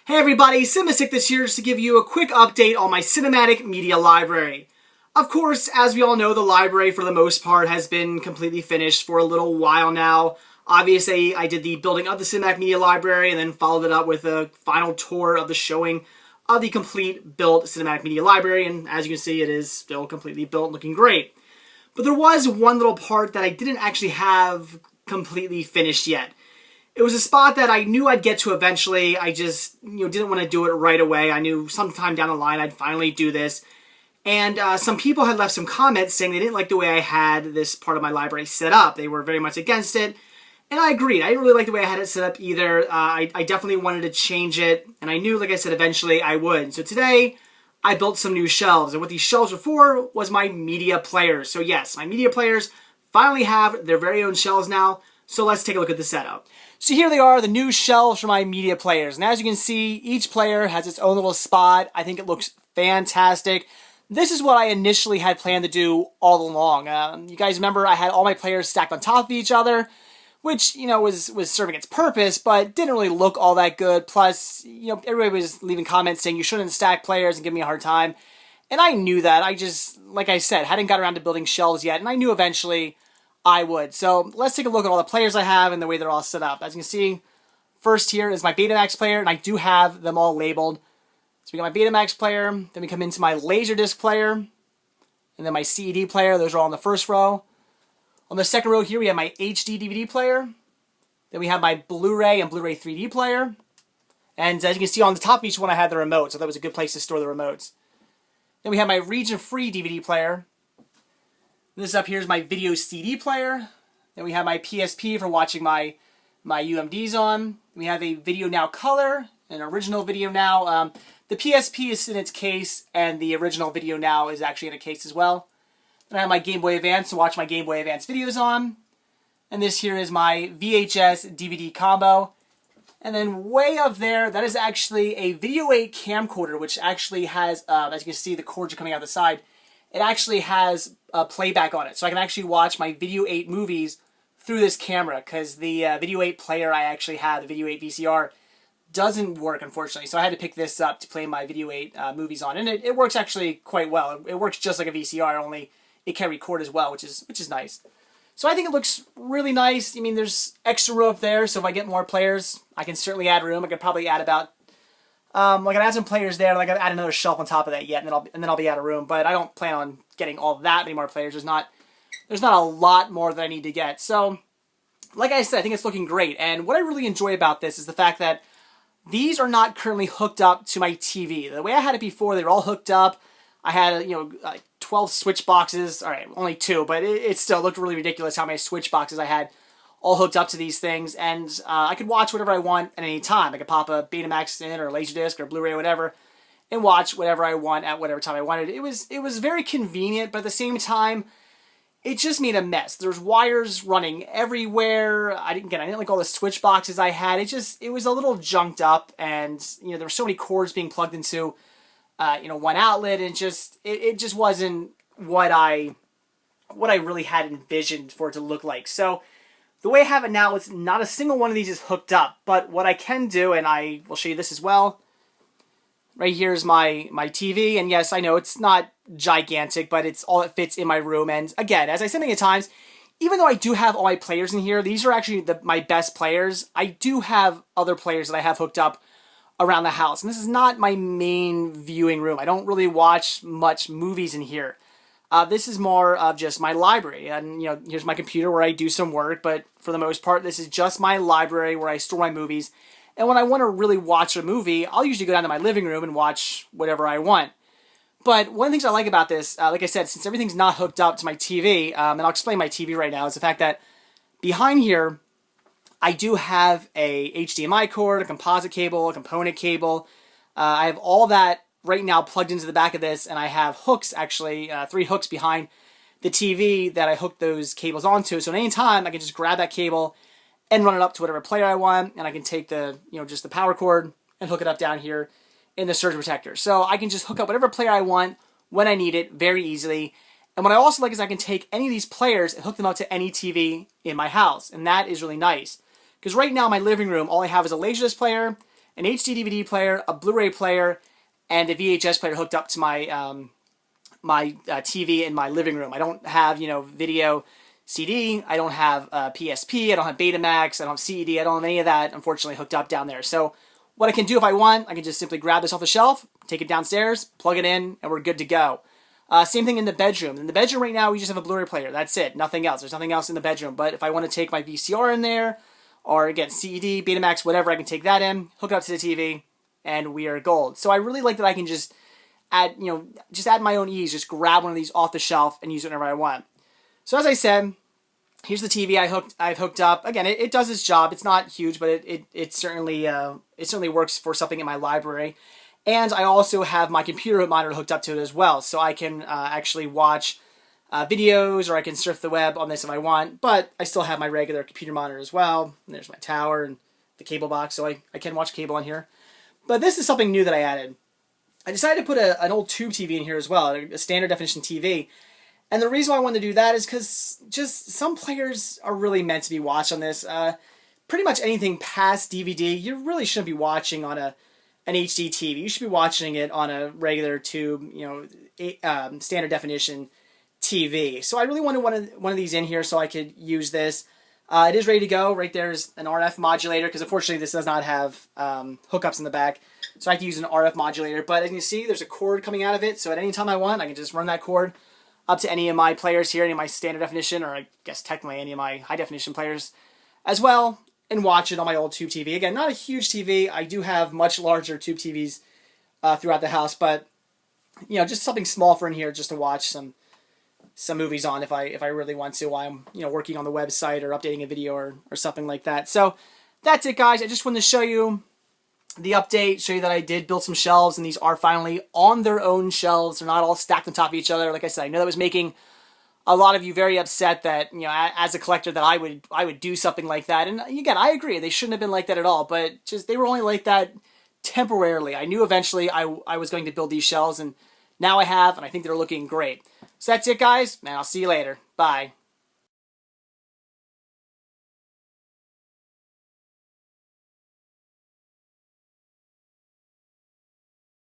Hey everybody, Cinemastic this here just to give you a quick update on my cinematic media library. Of course, as we all know, the library for the most part has been completely finished for a little while now. Obviously, I did the building of the cinematic media library and then followed it up with a final tour of the showing of the complete built cinematic media library, and as you can see, it is still completely built and looking great. But there was one little part that I didn't actually have completely finished yet. It was a spot that I knew I'd get to eventually. I just didn't want to do it right away. I knew sometime down the line I'd finally do this. And some people had left some comments saying they didn't like the way I had this part of my library set up. They were very much against it. And I agreed. I didn't really like the way I had it set up either. I definitely wanted to change it. And I knew, like I said, eventually I would. So today, I built some new shelves. And what these shelves were for was my media players. So yes, my media players finally have their very own shelves now. So let's take a look at the setup. So here they are, the new shelves for my media players. And as you can see, each player has its own little spot. I think it looks fantastic. This is what I initially had planned to do all along. You guys remember I had all my players stacked on top of each other, which, was serving its purpose, but didn't really look all that good. Plus, everybody was leaving comments saying you shouldn't stack players and give me a hard time. And I knew that. I just, like I said, hadn't got around to building shelves yet, and I knew eventually I would. So let's take a look at all the players I have and the way they're all set up. As you can see, first here is my Betamax player, and I do have them all labeled. So we got my Betamax player, then we come into my Laserdisc player, and then my CED player. Those are all in the first row. On the second row here, we have my HD DVD player. Then we have my Blu-ray and Blu-ray 3D player. And as you can see on the top of each one, I had the remote, so that was a good place to store the remotes. Then we have my region-free DVD player. This up here is my video CD player. Then we have my PSP for watching my UMDs on. We have a Video Now Color, an original Video Now. The PSP is in its case, and the original Video Now is actually in a case as well. Then I have my Game Boy Advance to watch my Game Boy Advance videos on. And this here is my VHS DVD combo. And then way up there, that is actually a Video 8 camcorder, which actually has, as you can see, the cords are coming out the side. It actually has playback on it, so I can actually watch my Video 8 movies through this camera, because the Video 8 player I actually had, the Video 8 VCR, doesn't work, unfortunately. So I had to pick this up to play my Video 8 movies on, and it works actually quite well. It works just like a VCR, only it can record as well, which is nice. So I think it looks really nice. I mean, there's extra room up there, so if I get more players, I can certainly add room. I could probably add about I can add some players there, and I gotta add another shelf on top of that yet, and then I'll be out of room. But I don't plan on getting all that many more players. There's not a lot more that I need to get. So, like I said, I think it's looking great. And what I really enjoy about this is the fact that these are not currently hooked up to my TV. The way I had it before, they were all hooked up. I had 12 switch boxes. All right, only 2, but it still looked really ridiculous how many switch boxes I had all hooked up to these things, and I could watch whatever I want at any time. I could pop a Betamax in, or a Laserdisc, or Blu-ray, or whatever, and watch whatever I want at whatever time I wanted. It was very convenient, but at the same time, it just made a mess. There's wires running everywhere. I didn't like all the switch boxes I had. It was a little junked up, and there were so many cords being plugged into one outlet, and it just wasn't what I really had envisioned for it to look like. So the way I have it now, it's not a single one of these is hooked up, but what I can do, and I will show you this as well. Right here is my TV, and yes, I know it's not gigantic, but it's all that fits in my room. And again, as I said many times, even though I do have all my players in here, these are actually my best players. I do have other players that I have hooked up around the house, and this is not my main viewing room. I don't really watch much movies in here. This is more of just my library, and here's my computer where I do some work, but for the most part, this is just my library where I store my movies. And when I want to really watch a movie, I'll usually go down to my living room and watch whatever I want. But one of the things I like about this, like I said, since everything's not hooked up to my TV, and I'll explain my TV right now, is the fact that behind here, I do have a HDMI cord, a composite cable, a component cable. I have all that right now plugged into the back of this, and I have hooks, actually, 3 hooks behind the TV that I hook those cables onto. So at any time, I can just grab that cable and run it up to whatever player I want, and I can take the, just the power cord and hook it up down here in the surge protector. So I can just hook up whatever player I want when I need it very easily. And what I also like is I can take any of these players and hook them up to any TV in my house, and that is really nice. Because right now in my living room, all I have is a Laserdisc player an HD DVD player, a Blu-ray player, and a VHS player hooked up to my TV in my living room. I don't have, video CD. I don't have PSP. I don't have Betamax. I don't have CED. I don't have any of that, unfortunately, hooked up down there. So what I can do if I want, I can just simply grab this off the shelf, take it downstairs, plug it in, and we're good to go. Same thing in the bedroom. In the bedroom right now, we just have a Blu-ray player. That's it. Nothing else. There's nothing else in the bedroom. But if I want to take my VCR in there, or again, CED, Betamax, whatever, I can take that in, hook it up to the TV, and we are gold. So I really like that I can just add my own ease, just grab one of these off the shelf and use it whenever I want. So as I said, here's the TV I've hooked up. Again, it does its job. It's not huge, but it certainly works for something in my library. And I also have my computer monitor hooked up to it as well, so I can actually watch videos, or I can surf the web on this if I want. But I still have my regular computer monitor as well. And there's my tower and the cable box, so I can watch cable on here. But this is something new that I added. I decided to put an old tube TV in here as well, a standard definition TV. And the reason why I wanted to do that is because just some players are really meant to be watched on this. Pretty much anything past DVD, you really shouldn't be watching on an HD TV. You should be watching it on a regular tube, standard definition TV. So I really wanted one of these in here so I could use this. It is ready to go. Right there's an RF modulator, because unfortunately this does not have hookups in the back. So I have to use an RF modulator. But as you can see, there's a cord coming out of it. So at any time I want, I can just run that cord up to any of my players here, any of my standard definition, or I guess technically any of my high definition players as well, and watch it on my old tube TV. Again, not a huge TV. I do have much larger tube TVs throughout the house, but just something small for in here just to watch some movies on if I really want to while I'm working on the website or updating a video or something like that. So that's it, guys. I just wanted to show you the update, show you that I did build some shelves, and these are finally on their own shelves. They're not all stacked on top of each other. Like I said, I know that was making a lot of you very upset that, as a collector, that I would do something like that. And again, I agree. They shouldn't have been like that at all, but just they were only like that temporarily. I knew eventually I was going to build these shelves, and now I have, and I think they're looking great. So that's it, guys, and I'll see you later. Bye.